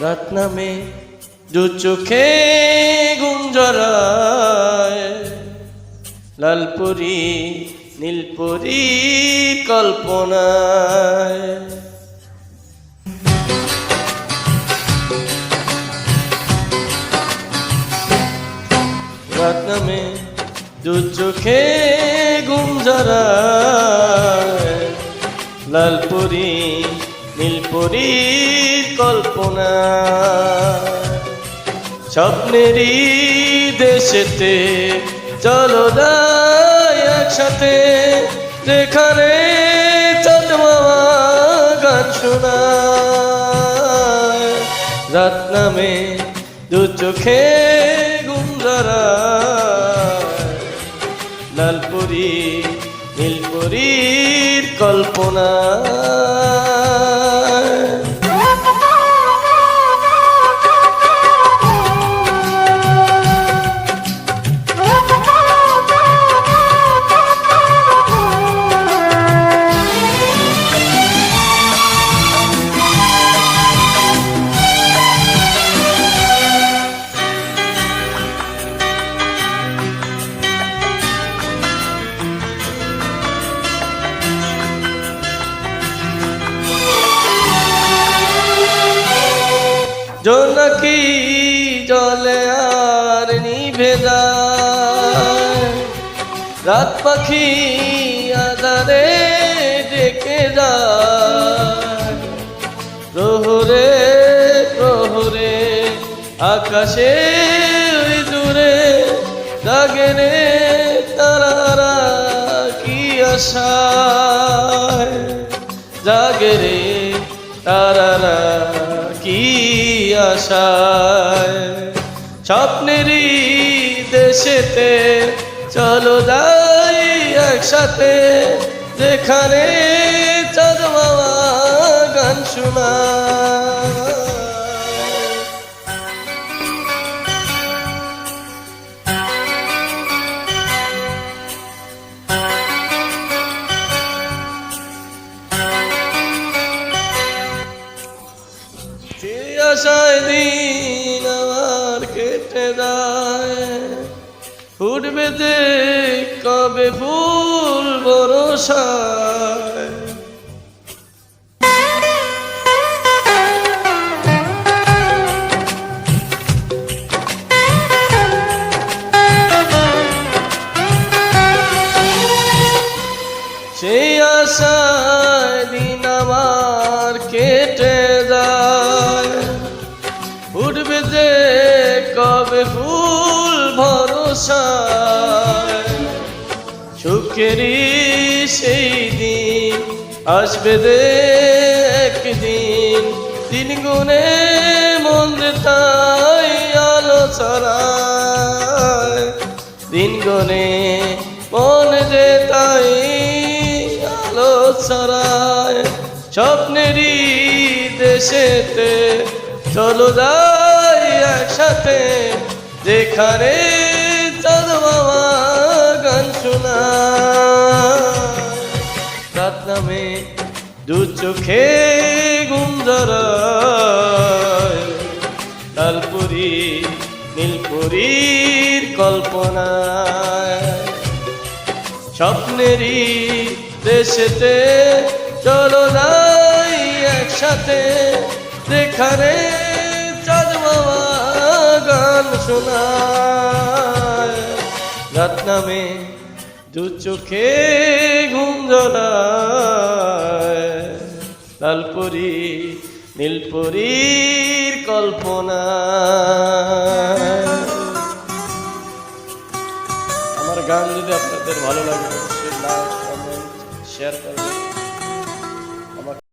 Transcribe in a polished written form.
রাত নামে দু চোখে ঘুম জড়ায়, লালপুরি নীলপুরি কল্পনায়। রাত নামে দু চোখে ঘুম জড়ায়, লালপুরি নীলপুরি কল্পনা। স্বপ্নেরই দেশেতে চলো যাই একসাথে, যেখানে চাঁদ মামা গান শোনায়। রাত নামে দু চোখে ঘুম জড়ায়, লালপুরি নীলপুরির কল্পনা। জোনাকি জলে আর নিভে যায়, রাত পাখি আঁধারে ডেকে যায়। প্রহরে প্রহরে আকাশে ওই দূরে জাগে রে তারারা কি আশায়, জাগে রে তারারা কি আশায়। স্বপ্নেরই দেশেতে চলো যাই একসাথে, যেখানে চাঁদ মামা গান শোনায়। আশায় দিন আমার কেটে যায়, ফুটবে যে কবে ফুল বরসায়। সেই আশায় দিন আমার কেটে যায়, উঠবে যে কবে ফুল ভরসায়। সুখেরই সেই দিন আসবে যে একদিন, দিন গুনে মন যে তাই আলো ছড়ায়। দিন গুনে মন যে তাই আলো ছড়ায়। স্বপ্নেরই দেশেতে চলো যাই একসাথে, যেখানে চাঁদ মামা গান শোনায়। রাত নামে দু চোখে ঘুম জড়ায়, লালপুরি নীলপুরির কল্পনায়। স্বপ্নেরই দেশেতে চলো যাই একসাথে, যেখানে চাঁদ মামা গান শোনায়। রাত নামে দু চোখে ঘুম জড়ায়, লালপুরি নীলপুরির কল্পনা। আমার গান যদি আপনাদের ভালো লাগে অবশ্যই লাইক কমেন্ট শেয়ার করবেন।